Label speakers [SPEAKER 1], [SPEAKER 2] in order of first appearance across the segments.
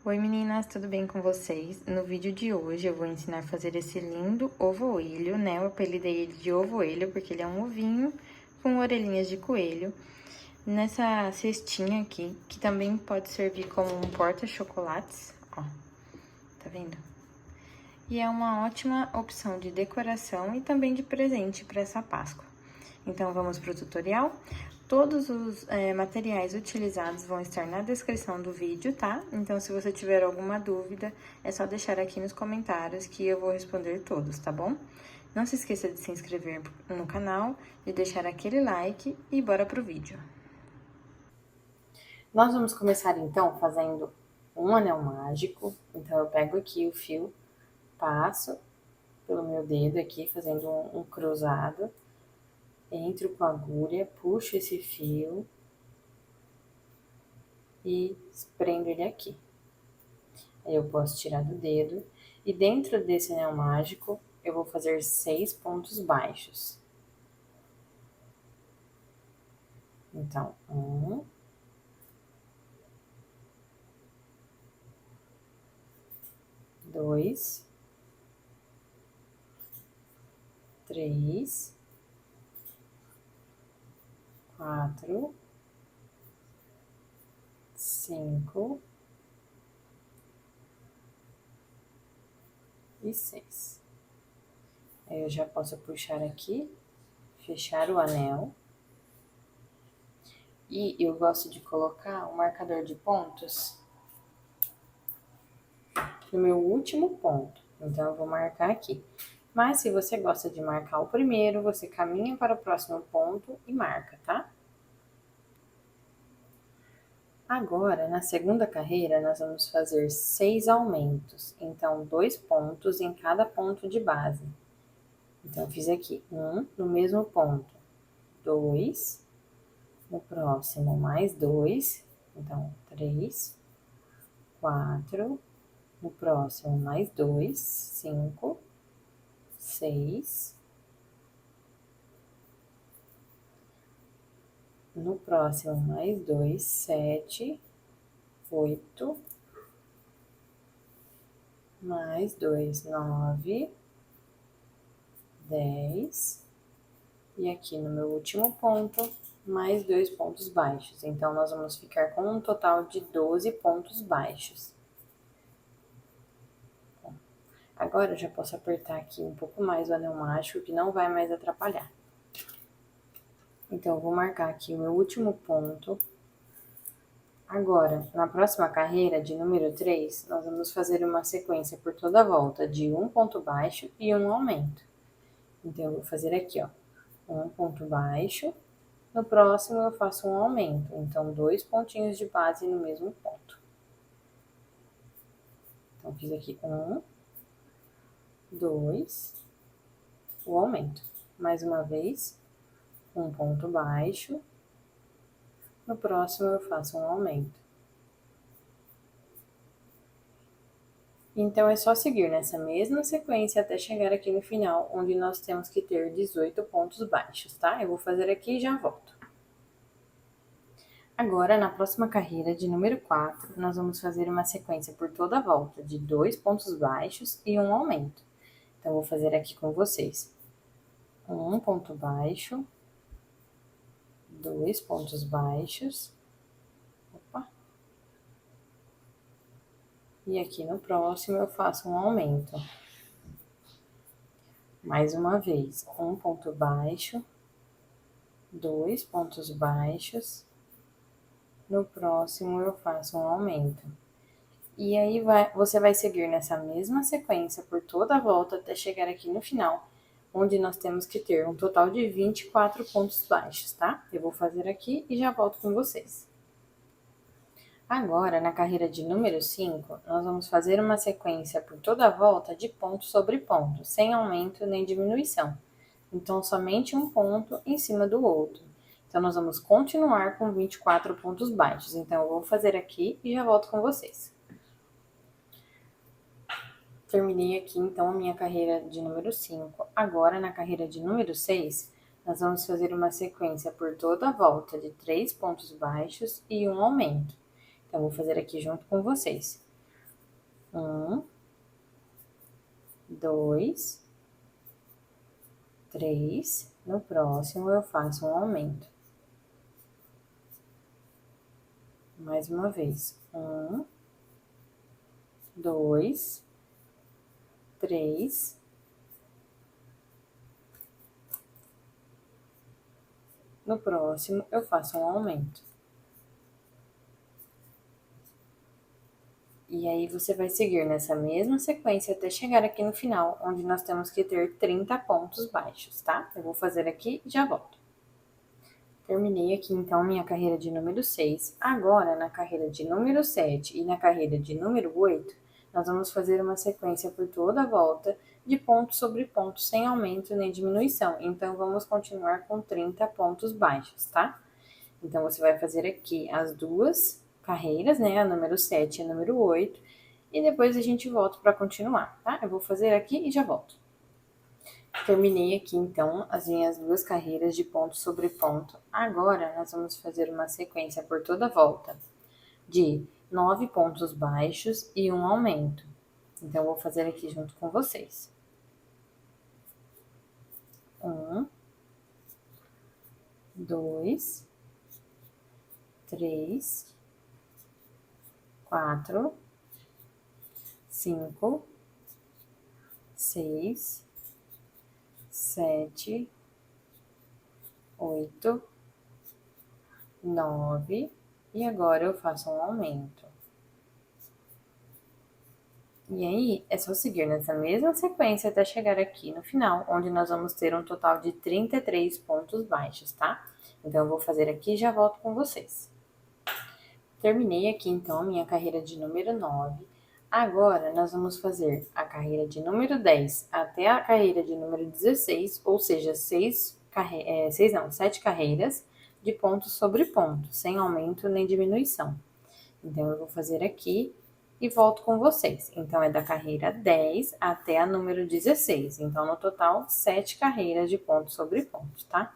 [SPEAKER 1] Oi meninas, tudo bem com vocês? No vídeo de hoje eu vou ensinar a fazer esse lindo ovoelho, né? Eu apelidei ele de ovoelho porque ele é um ovinho com orelhinhas de coelho. Nessa cestinha aqui, que também pode servir como um porta-chocolates, ó, tá vendo? E é uma ótima opção de decoração e também de presente para essa Páscoa. Então vamos pro tutorial? Todos os materiais utilizados vão estar na descrição do vídeo, tá? Então, se você tiver alguma dúvida, é só deixar aqui nos comentários que eu vou responder todos, tá bom? Não se esqueça de se inscrever no canal, de deixar aquele like e bora pro vídeo.
[SPEAKER 2] Nós vamos começar, então, fazendo um anel mágico. Então, eu pego aqui o fio, passo pelo meu dedo aqui, fazendo um cruzado. Entro com a agulha, puxo esse fio e prendo ele aqui. Aí eu posso tirar do dedo. E dentro desse anel mágico, eu vou fazer 6 pontos baixos. Então, 1, 2, 3, 4, 5 e 6. Aí eu já posso puxar aqui, fechar o anel. E eu gosto de colocar o marcador de pontos no meu último ponto. Então, eu vou marcar aqui. Mas, se você gosta de marcar o primeiro, você caminha para o próximo ponto e marca, tá? Agora, na segunda carreira, nós vamos fazer 6 aumentos. Então, 2 pontos em cada ponto de base. Então, eu fiz aqui 1 no mesmo ponto, 2 no próximo, mais 2. Então, 3, 4, no próximo, mais 2, 5, 6. No próximo, mais 2, 7, 8. Mais 2, 9, 10. E aqui no meu último ponto, mais 2 pontos baixos. Então, nós vamos ficar com um total de 12 pontos baixos. Agora, eu já posso apertar aqui um pouco mais o anel mágico, que não vai mais atrapalhar. Então, eu vou marcar aqui o meu último ponto. Agora, na próxima carreira, de número 3, nós vamos fazer uma sequência por toda a volta de um ponto baixo e um aumento. Então, eu vou fazer aqui, ó, um ponto baixo. No próximo, eu faço um aumento. Então, 2 pontinhos de base no mesmo ponto. Então, fiz aqui 1, 2, o aumento. Mais uma vez, um ponto baixo. No próximo, eu faço um aumento. Então, é só seguir nessa mesma sequência até chegar aqui no final, onde nós temos que ter 18 pontos baixos, tá? Eu vou fazer aqui e já volto. Agora, na próxima carreira, de número 4, nós vamos fazer uma sequência por toda a volta de 2 pontos baixos e um aumento. Então, eu vou fazer aqui com vocês. Um ponto baixo, 2 pontos baixos. Opa. E aqui no próximo eu faço um aumento. Mais uma vez, um ponto baixo, 2 pontos baixos. No próximo eu faço um aumento. E aí você vai seguir nessa mesma sequência por toda a volta até chegar aqui no final, onde nós temos que ter um total de 24 pontos baixos, tá? Eu vou fazer aqui e já volto com vocês. Agora, na carreira de número 5, nós vamos fazer uma sequência por toda a volta de ponto sobre ponto, sem aumento nem diminuição. Então, somente um ponto em cima do outro. Então, nós vamos continuar com 24 pontos baixos. Então, eu vou fazer aqui e já volto com vocês. Terminei aqui, então, a minha carreira de número 5. Agora, na carreira de número 6, nós vamos fazer uma sequência por toda a volta de 3 pontos baixos e um aumento. Então, vou fazer aqui junto com vocês. Um, dois, três. No próximo, eu faço um aumento. Mais uma vez. Um, dois, três. No próximo, eu faço um aumento. E aí, você vai seguir nessa mesma sequência até chegar aqui no final, onde nós temos que ter 30 pontos baixos, tá? Eu vou fazer aqui e já volto. Terminei aqui, então, minha carreira de número 6. Agora, na carreira de número 7 e na carreira de número 8, nós vamos fazer uma sequência por toda a volta de ponto sobre ponto, sem aumento nem diminuição. Então, vamos continuar com 30 pontos baixos, tá? Então, você vai fazer aqui as duas carreiras, né? A número 7 e a número 8. E depois a gente volta para continuar, tá? Eu vou fazer aqui e já volto. Terminei aqui, então, as minhas duas carreiras de ponto sobre ponto. Agora, nós vamos fazer uma sequência por toda a volta de 9 pontos baixos e um aumento. Então, eu vou fazer aqui junto com vocês. 1, 2, 3, 4, 5, 6, 7, 8, 9, e agora eu faço um aumento. E aí, é só seguir nessa mesma sequência até chegar aqui no final, onde nós vamos ter um total de 33 pontos baixos, tá? Então, eu vou fazer aqui e já volto com vocês. Terminei aqui, então, a minha carreira de número 9. Agora, nós vamos fazer a carreira de número 10 até a carreira de número 16, ou seja, 7 carreiras de ponto sobre ponto, sem aumento nem diminuição. Então, eu vou fazer aqui e volto com vocês. Então, é da carreira 10 até a número 16. Então, no total, 7 carreiras de ponto sobre ponto, tá?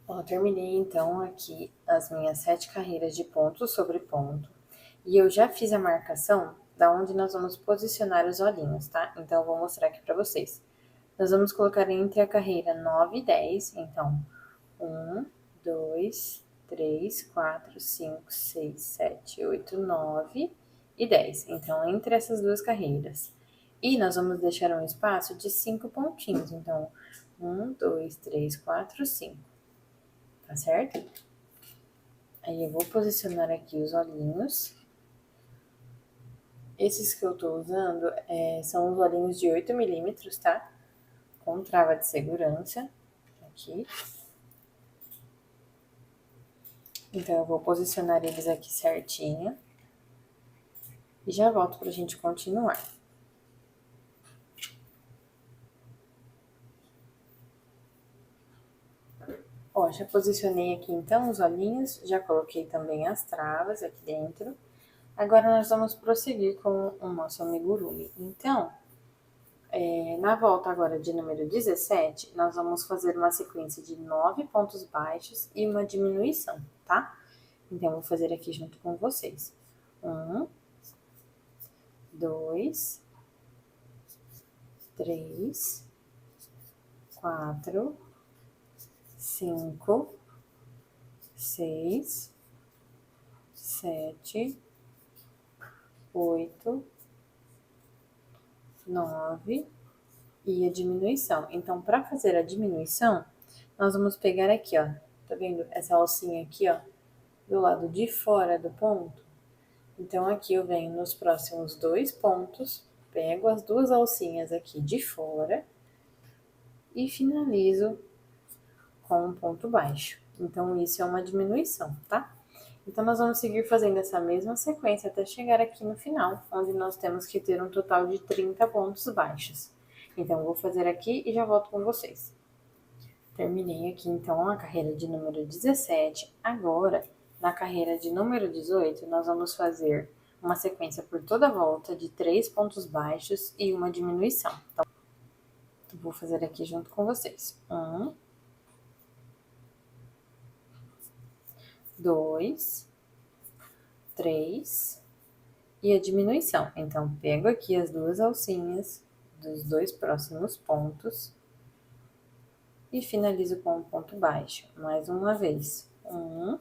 [SPEAKER 2] Ó, terminei, então, aqui as minhas 7 carreiras de ponto sobre ponto. E eu já fiz a marcação da onde nós vamos posicionar os olhinhos, tá? Então, eu vou mostrar aqui pra vocês. Nós vamos colocar entre a carreira 9 e 10. Então, 1, 2, 3, 4, 5, 6, 7, 8, 9 e 10. Então, entre essas duas carreiras. E nós vamos deixar um espaço de 5 pontinhos. Então, 1, 2, 3, 4, 5. Tá certo? Aí, eu vou posicionar aqui os olhinhos. Esses que eu tô usando são os olhinhos de 8 milímetros, tá? Com trava de segurança. Aqui. Então, eu vou posicionar eles aqui certinho. E já volto pra gente continuar. Ó, já posicionei aqui então os olhinhos, já coloquei também as travas aqui dentro. Agora, nós vamos prosseguir com o nosso amigurumi. Então, na volta agora de número 17, nós vamos fazer uma sequência de 9 pontos baixos e uma diminuição, tá? Então, eu vou fazer aqui junto com vocês. 1, 2, 3, 4, 5, 6, 7, 8, 9 e a diminuição. Então, para fazer a diminuição, nós vamos pegar aqui, ó. Tá vendo essa alcinha aqui, ó, do lado de fora do ponto? Então, aqui eu venho nos próximos 2 pontos, pego as duas alcinhas aqui de fora e finalizo com um ponto baixo. Então, isso é uma diminuição, tá? Então, nós vamos seguir fazendo essa mesma sequência até chegar aqui no final, onde nós temos que ter um total de 30 pontos baixos. Então, eu vou fazer aqui e já volto com vocês. Terminei aqui, então, a carreira de número 17. Agora, na carreira de número 18, nós vamos fazer uma sequência por toda a volta de 3 pontos baixos e uma diminuição. Então, vou fazer aqui junto com vocês. 1, 2, 3, e a diminuição. Então, pego aqui as duas alcinhas dos dois próximos pontos e finalizo com um ponto baixo. Mais uma vez. 1,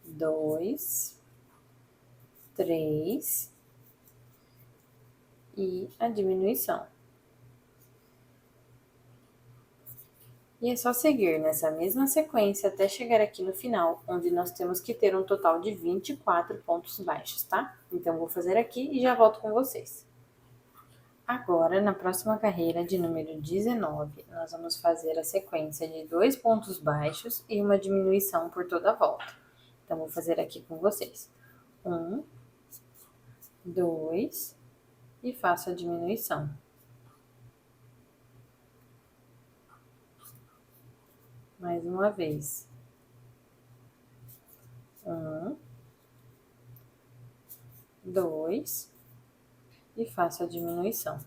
[SPEAKER 2] 2, 3 e a diminuição. E é só seguir nessa mesma sequência até chegar aqui no final, onde nós temos que ter um total de 24 pontos baixos, tá? Então, vou fazer aqui e já volto com vocês. Agora, na próxima carreira de número 19, nós vamos fazer a sequência de 2 pontos baixos e uma diminuição por toda a volta. Então, vou fazer aqui com vocês. 1, 2 e faço a diminuição. Mais uma vez. 1, 2 e faço a diminuição.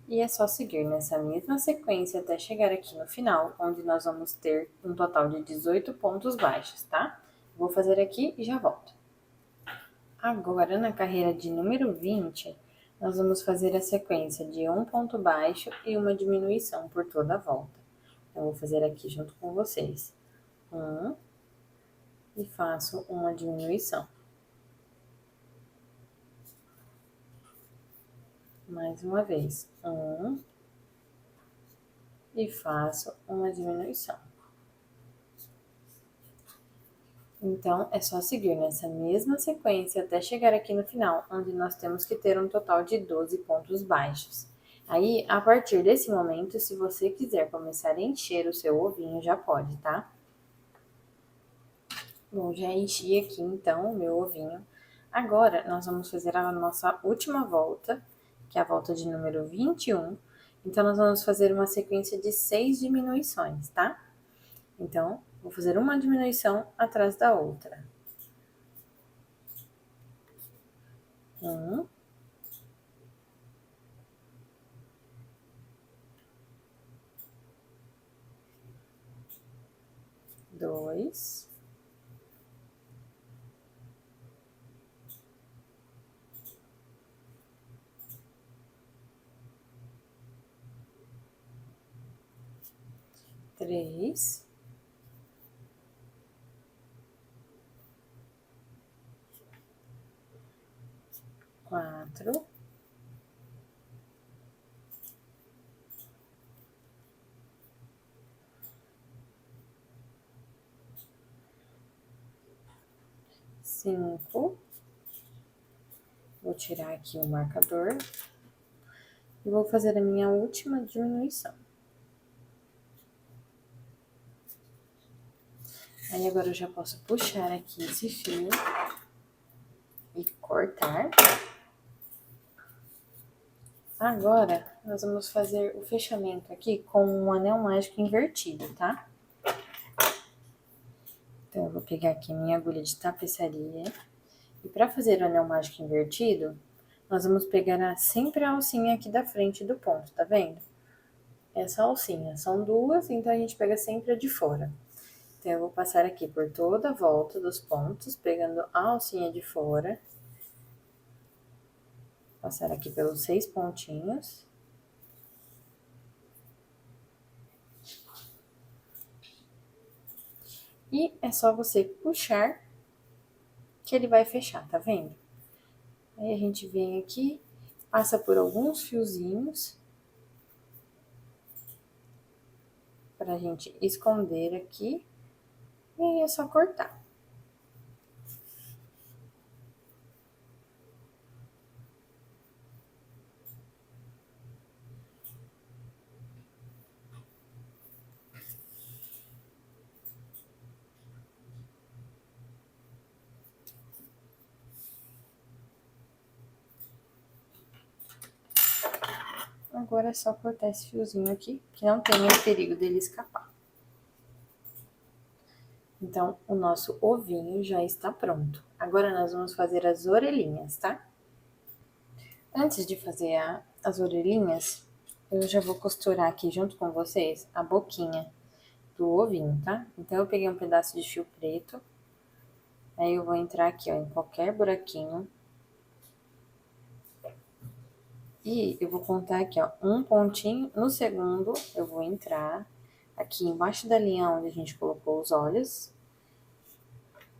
[SPEAKER 2] E é só seguir nessa mesma sequência até chegar aqui no final, onde nós vamos ter um total de 18 pontos baixos, tá? Vou fazer aqui e já volto. Agora, na carreira de número 20, nós vamos fazer a sequência de um ponto baixo e uma diminuição por toda a volta. Então, vou fazer aqui junto com vocês. 1 e faço uma diminuição. Mais uma vez. 1 e faço uma diminuição. Então, é só seguir nessa mesma sequência até chegar aqui no final, onde nós temos que ter um total de 12 pontos baixos. Aí, a partir desse momento, se você quiser começar a encher o seu ovinho, já pode, tá? Bom, já enchi aqui, então, o meu ovinho. Agora, nós vamos fazer a nossa última volta, que é a volta de número 21. Então, nós vamos fazer uma sequência de 6 diminuições, tá? Então, vou fazer uma diminuição atrás da outra. 1, 2, 3, 4, 5. Vou tirar aqui o marcador e vou fazer a minha última diminuição. Aí, agora eu já posso puxar aqui esse fio e cortar. Agora, nós vamos fazer o fechamento aqui com um anel mágico invertido, tá? Então, eu vou pegar aqui minha agulha de tapeçaria. E para fazer o anel mágico invertido, nós vamos pegar sempre a alcinha aqui da frente do ponto, tá vendo? Essa alcinha, são duas, então a gente pega sempre a de fora. Então, eu vou passar aqui por toda a volta dos pontos, pegando a alcinha de fora. Passar aqui pelos 6 pontinhos. E é só você puxar que ele vai fechar, tá vendo? Aí a gente vem aqui, passa por alguns fiozinhos pra gente esconder aqui. E aí é só cortar. Agora é só cortar esse fiozinho aqui, que não tem mais perigo dele escapar. Então, o nosso ovinho já está pronto. Agora, nós vamos fazer as orelhinhas, tá? Antes de fazer as orelhinhas, eu já vou costurar aqui junto com vocês a boquinha do ovinho, tá? Então, eu peguei um pedaço de fio preto Aí eu vou entrar aqui, ó, em qualquer buraquinho. E eu vou contar aqui, ó, um pontinho. No segundo, eu vou entrar aqui embaixo da linha onde a gente colocou os olhos.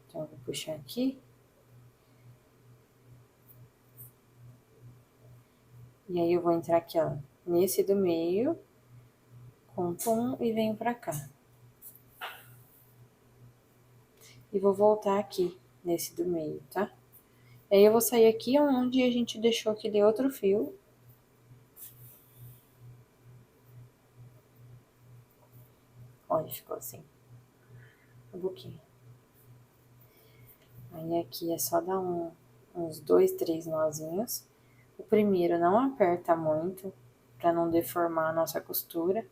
[SPEAKER 2] Então, eu vou puxar aqui. E aí, eu vou entrar aqui, ó, nesse do meio, conto um e venho pra cá. E vou voltar aqui, nesse do meio, tá? Aí, eu vou sair aqui onde a gente deixou aquele outro fio. Olha, ficou assim. Um pouquinho. Aí, aqui é só dar uns 2, 3 nozinhos. O primeiro não aperta muito, pra não deformar a nossa costura.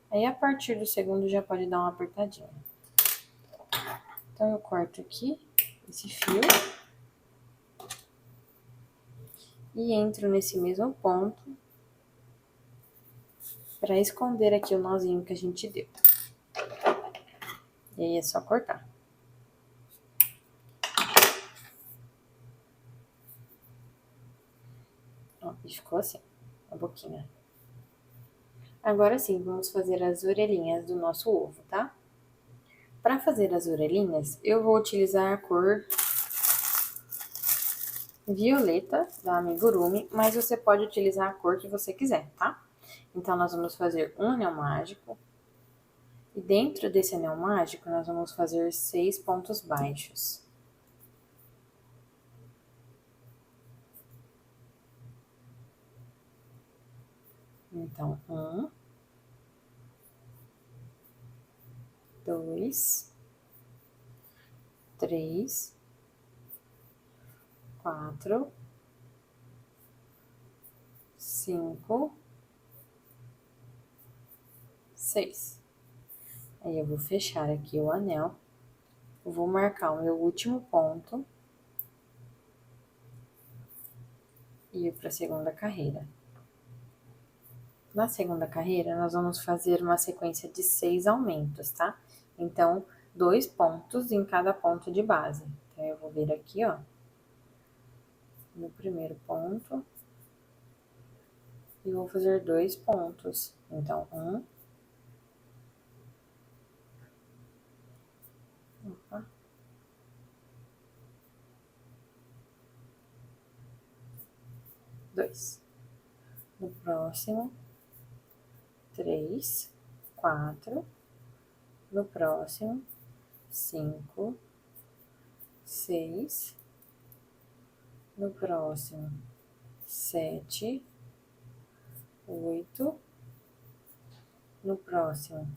[SPEAKER 2] Aí, a partir do segundo, já pode dar uma apertadinha. Então, eu corto aqui esse fio. E entro nesse mesmo ponto para esconder aqui o nozinho que a gente deu. E aí é só cortar. Ó, e ficou assim, a boquinha. Agora sim, vamos fazer as orelhinhas do nosso ovo, tá? Para fazer as orelhinhas, eu vou utilizar a cor violeta da Amigurumi, mas você pode utilizar a cor que você quiser, tá? Então, nós vamos fazer um anel mágico. E dentro desse anel mágico, nós vamos fazer 6 pontos baixos. Então, 1, 2, 3, 4, 5, 6. Aí, eu vou fechar aqui o anel. Eu vou marcar o meu último ponto. E ir para a segunda carreira. Na segunda carreira, nós vamos fazer uma sequência de 6 aumentos, tá? Então, 2 pontos em cada ponto de base. Então, eu vou vir aqui, ó, no primeiro ponto. E vou fazer 2 pontos. Então, 1. Opa. 2. No próximo, 3, 4. No próximo, 5, 6. No próximo, 7, 8. No próximo,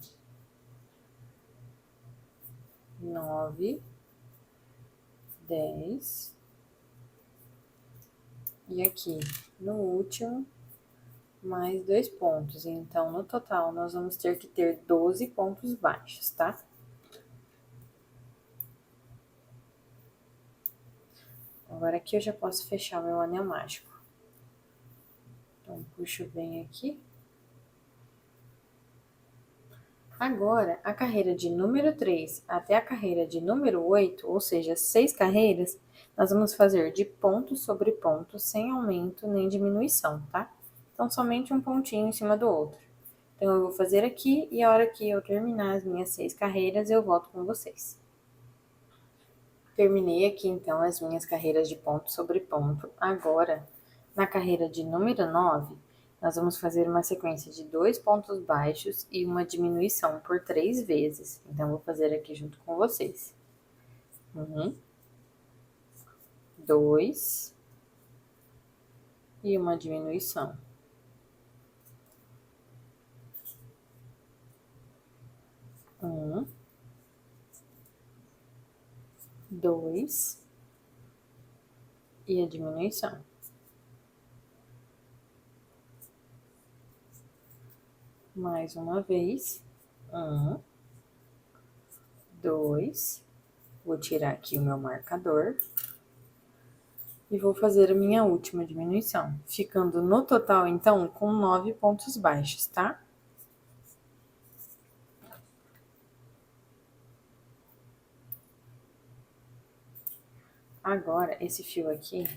[SPEAKER 2] 9, 10. E aqui, no último, mais 2 pontos. Então, no total, nós vamos ter que ter 12 pontos baixos, tá? Agora, aqui eu já posso fechar o meu anel mágico. Então, puxo bem aqui. Agora, a carreira de número 3 até a carreira de número 8, ou seja, 6 carreiras, nós vamos fazer de ponto sobre ponto, sem aumento nem diminuição, tá? Então, somente um pontinho em cima do outro. Então, eu vou fazer aqui e a hora que eu terminar as minhas 6 carreiras, eu volto com vocês. Terminei aqui, então, as minhas carreiras de ponto sobre ponto. Agora, na carreira de número 9, nós vamos fazer uma sequência de 2 pontos baixos e uma diminuição por 3 vezes. Então, vou fazer aqui junto com vocês. 1, 2 e uma diminuição. 1, 2 e a diminuição. Mais uma vez. 1, 2. Vou tirar aqui o meu marcador. E vou fazer a minha última diminuição, ficando no total, então, com 9 pontos baixos, tá? Agora, esse fio aqui,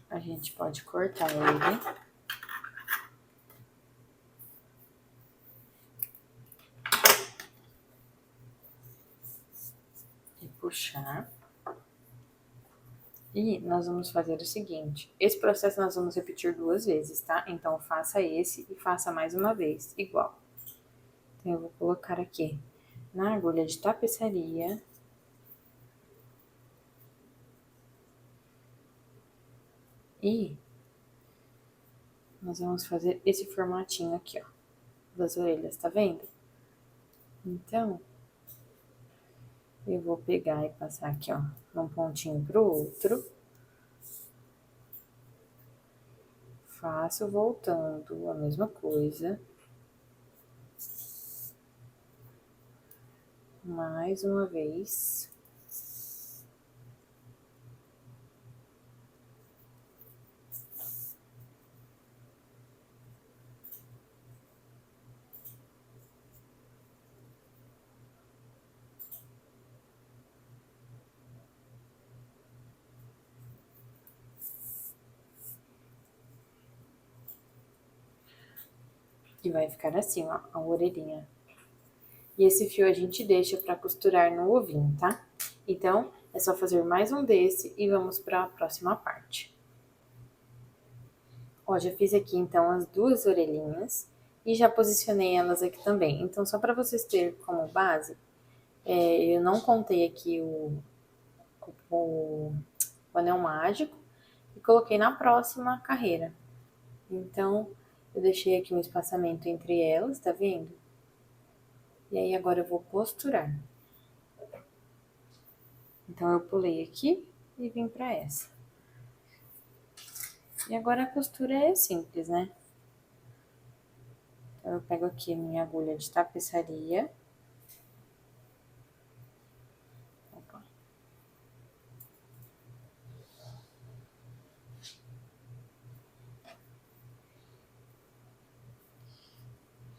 [SPEAKER 2] a gente pode cortar ele. E puxar. E nós vamos fazer o seguinte, esse processo nós vamos repetir 2 vezes, tá? Então, faça esse e faça mais uma vez, igual. Então, eu vou colocar aqui na agulha de tapeçaria. E nós vamos fazer esse formatinho aqui, ó, das orelhas, tá vendo? Então, eu vou pegar e passar aqui, ó, um pontinho pro outro. Faço voltando a mesma coisa. Mais uma vez. E vai ficar assim, ó, a orelhinha. E esse fio a gente deixa pra costurar no ovinho, tá? Então, é só fazer mais um desse e vamos pra próxima parte. Ó, já fiz aqui, então, as 2 orelhinhas e já posicionei elas aqui também. Então, só pra vocês terem como base, eu não contei aqui o anel mágico e coloquei na próxima carreira. Então, eu deixei aqui um espaçamento entre elas, tá vendo? E aí, agora eu vou costurar. Então, eu pulei aqui e vim pra essa. E agora a costura é simples, né? Então, eu pego aqui a minha agulha de tapeçaria. Opa.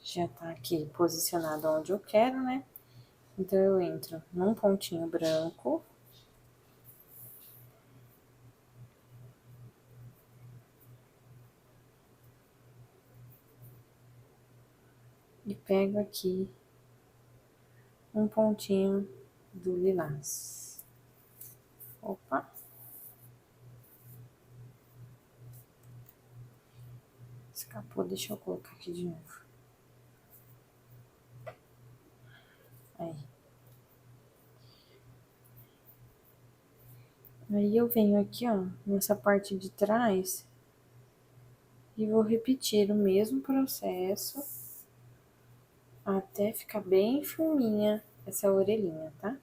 [SPEAKER 2] Já tá aqui posicionado onde eu quero, né? Então, eu entro num pontinho branco. E pego aqui um pontinho do lilás. Opa! Escapou, deixa eu colocar aqui de novo. Aí. Aí eu venho aqui, ó, nessa parte de trás e vou repetir o mesmo processo até ficar bem firminha essa orelhinha, tá?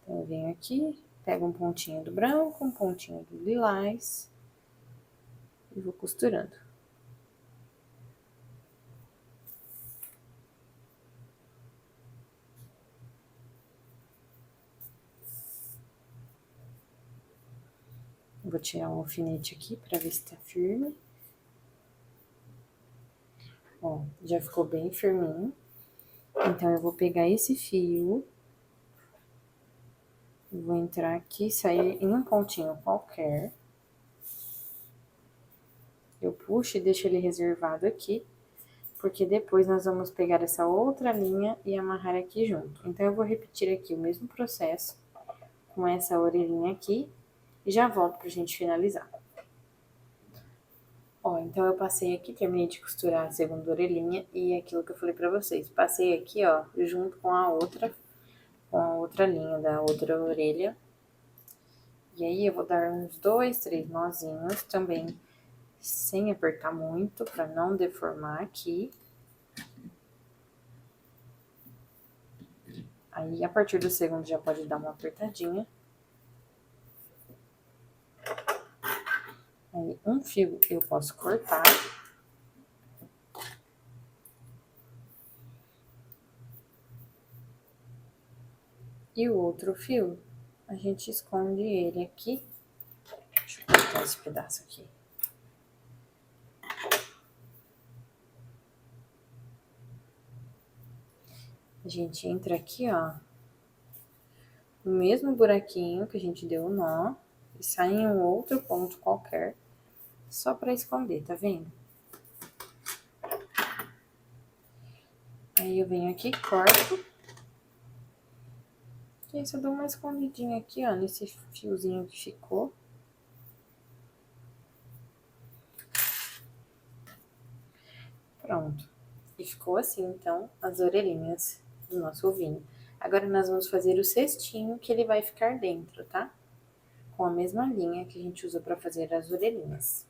[SPEAKER 2] Então, eu venho aqui, pego um pontinho do branco, um pontinho do lilás e vou costurando. Vou tirar um alfinete aqui pra ver se tá firme. Ó, já ficou bem firminho. Então, eu vou pegar esse fio, vou entrar aqui e sair em um pontinho qualquer. Eu puxo e deixo ele reservado aqui, porque depois nós vamos pegar essa outra linha e amarrar aqui junto. Então, eu vou repetir aqui o mesmo processo com essa orelhinha aqui e já volto pra gente finalizar. Ó, então eu passei aqui, terminei de costurar a segunda orelhinha e aquilo que eu falei pra vocês. Passei aqui, ó, junto com a outra linha da outra orelha. E aí eu vou dar uns 2, 3 nozinhos também, sem apertar muito, pra não deformar aqui. Aí, a partir do segundo, já pode dar uma apertadinha. Aí, um fio eu posso cortar. E o outro fio, a gente esconde ele aqui. Deixa eu cortar esse pedaço aqui. A gente entra aqui, ó, no mesmo buraquinho que a gente deu o nó, e sai em um outro ponto qualquer, só pra esconder, tá vendo? Aí eu venho aqui, corto. E aí, só dou uma escondidinha aqui, ó, nesse fiozinho que ficou. Pronto. E ficou assim, então, as orelhinhas do nosso ovinho. Agora, nós vamos fazer o cestinho que ele vai ficar dentro, tá? Com a mesma linha que a gente usa pra fazer as orelhinhas.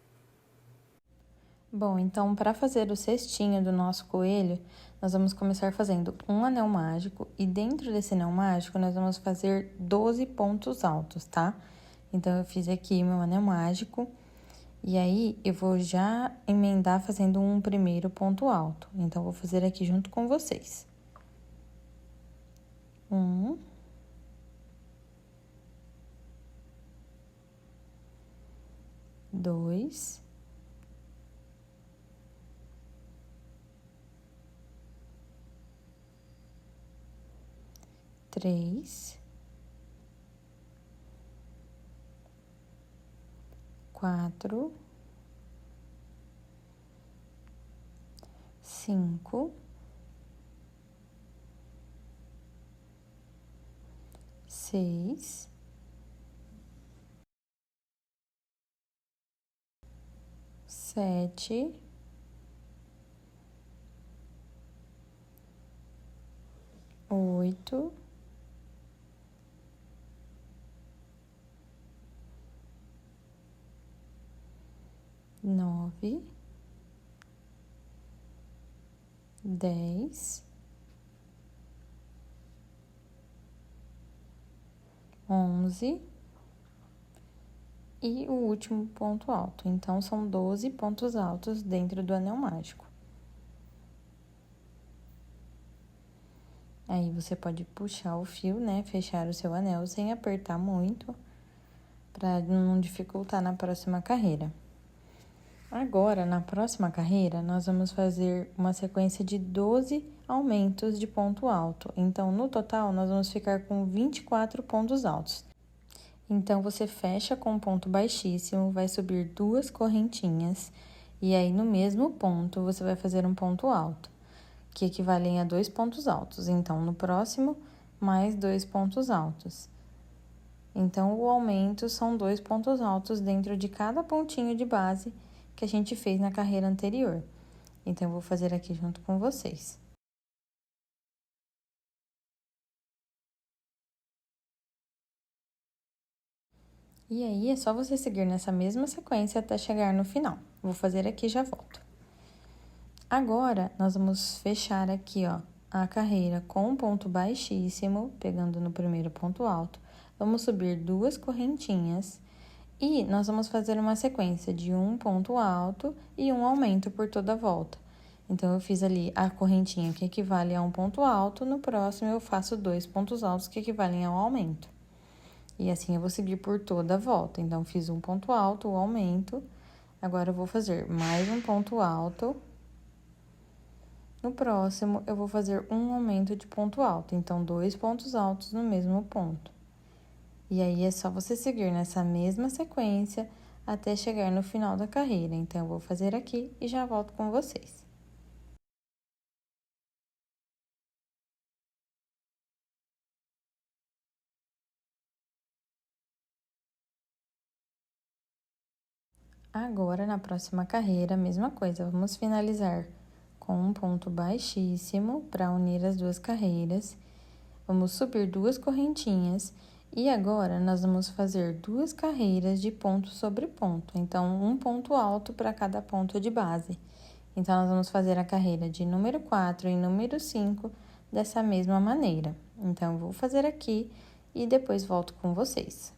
[SPEAKER 1] Bom, então, para fazer o cestinho do nosso coelho, nós vamos começar fazendo um anel mágico e dentro desse anel mágico nós vamos fazer 12 pontos altos, tá? Então, eu fiz aqui meu anel mágico e aí eu vou já emendar fazendo um primeiro ponto alto. Então, vou fazer aqui junto com vocês. 1, 2, 3, 4, 5, 6, 7, 8, 9, 10, 11 e o último ponto alto. Então, são 12 pontos altos dentro do anel mágico. Aí, você pode puxar o fio, né? Fechar o seu anel sem apertar muito, para não dificultar na próxima carreira. Agora, na próxima carreira, nós vamos fazer uma sequência de 12 aumentos de ponto alto. Então, no total, nós vamos ficar com 24 pontos altos. Então, você fecha com um ponto baixíssimo, vai subir 2 correntinhas, e aí, no mesmo ponto, você vai fazer um ponto alto, que equivalem a 2 pontos altos. Então, no próximo, mais 2 pontos altos. Então, o aumento são 2 pontos altos dentro de cada pontinho de base que a gente fez na carreira anterior. Então, eu vou fazer aqui junto com vocês. E aí, é só você seguir nessa mesma sequência até chegar no final. Vou fazer aqui e já volto. Agora, nós vamos fechar aqui, ó, a carreira com um ponto baixíssimo, pegando no primeiro ponto alto. Vamos subir 2 correntinhas e nós vamos fazer uma sequência de um ponto alto e um aumento por toda a volta. Então, eu fiz ali a correntinha que equivale a um ponto alto, no próximo eu faço 2 pontos altos que equivalem ao aumento. E assim eu vou seguir por toda a volta. Então, fiz um ponto alto, o aumento. Agora, eu vou fazer mais um ponto alto. No próximo, eu vou fazer um aumento de ponto alto. Então, 2 pontos altos no mesmo ponto. E aí, é só você seguir nessa mesma sequência até chegar no final da carreira. Então, eu vou fazer aqui e já volto com vocês. Agora, na próxima carreira, a mesma coisa, vamos finalizar com um ponto baixíssimo para unir as duas carreiras. Vamos subir 2 correntinhas e agora nós vamos fazer 2 carreiras de ponto sobre ponto. Então, um ponto alto para cada ponto de base. Então, nós vamos fazer a carreira de número 4 e número 5 dessa mesma maneira. Então, eu vou fazer aqui e depois volto com vocês.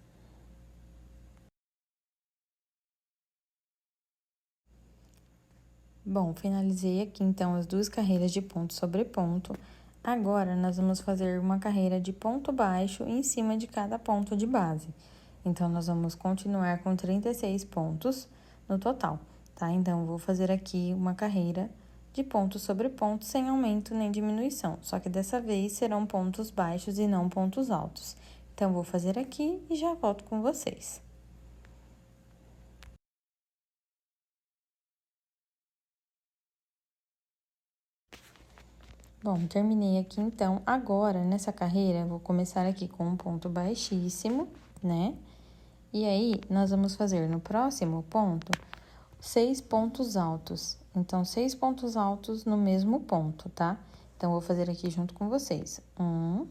[SPEAKER 1] Bom, finalizei aqui então as 2 carreiras de ponto sobre ponto. Agora, nós vamos fazer uma carreira de ponto baixo em cima de cada ponto de base. Então, nós vamos continuar com 36 pontos no total, tá? Então, eu vou fazer aqui uma carreira de ponto sobre ponto sem aumento nem diminuição. Só que dessa vez serão pontos baixos e não pontos altos. Então, vou fazer aqui e já volto com vocês. Bom, terminei aqui, então, agora, nessa carreira, eu vou começar aqui com um ponto baixíssimo, né? E aí, nós vamos fazer no próximo ponto 6 pontos altos. Então, 6 pontos altos no mesmo ponto, tá? Então, vou fazer aqui junto com vocês. 1,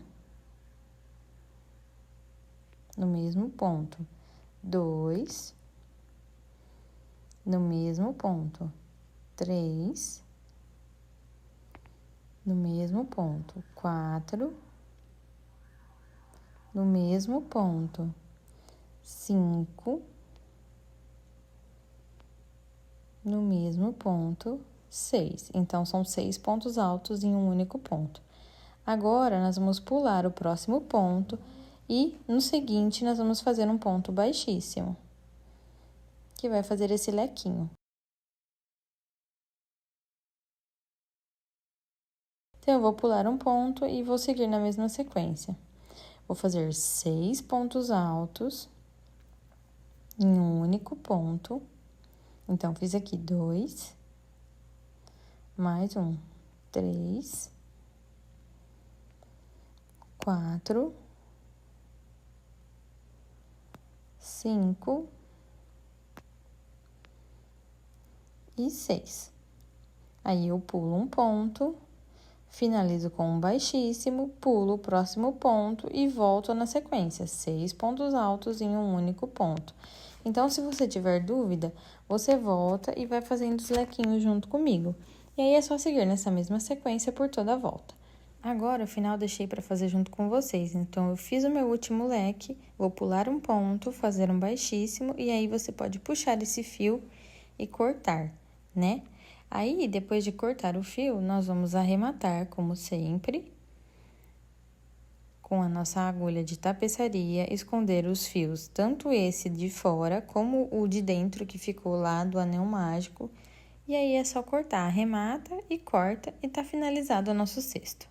[SPEAKER 1] no mesmo ponto. 2, no mesmo ponto. 3, no mesmo ponto. 4, no mesmo ponto. 5, no mesmo ponto. 6. Então, são 6 pontos altos em um único ponto. Agora, nós vamos pular o próximo ponto e, no seguinte, nós vamos fazer um ponto baixíssimo, que vai fazer esse lequinho. Então, eu vou pular um ponto e vou seguir na mesma sequência. Vou fazer 6 pontos altos em um único ponto. Então, fiz aqui 2, mais um, 3, 4, 5 e 6. Aí, eu pulo um ponto, finalizo com um baixíssimo, pulo o próximo ponto e volto na sequência. 6 pontos altos em um único ponto. Então, se você tiver dúvida, você volta e vai fazendo os lequinhos junto comigo. E aí, é só seguir nessa mesma sequência por toda a volta. Agora, o final, deixei para fazer junto com vocês. Então, eu fiz o meu último leque, vou pular um ponto, fazer um baixíssimo, e aí você pode puxar esse fio e cortar, né? Aí, depois de cortar o fio, nós vamos arrematar, como sempre, com a nossa agulha de tapeçaria, esconder os fios, tanto esse de fora, como o de dentro, que ficou lá do anel mágico. E aí, é só cortar, arremata e corta, e tá finalizado o nosso cesto.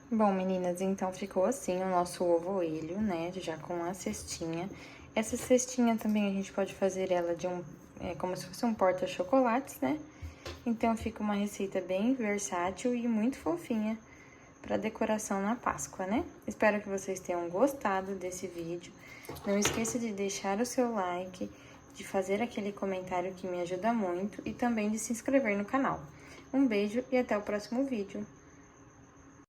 [SPEAKER 1] Bom, meninas, então ficou assim o nosso ovoelho, né, já com a cestinha. Essa cestinha também a gente pode fazer ela de como se fosse um porta-chocolates, né? Então, fica uma receita bem versátil e muito fofinha para decoração na Páscoa, né? Espero que vocês tenham gostado desse vídeo. Não esqueça de deixar o seu like, de fazer aquele comentário que me ajuda muito e também de se inscrever no canal. Um beijo e até o próximo vídeo.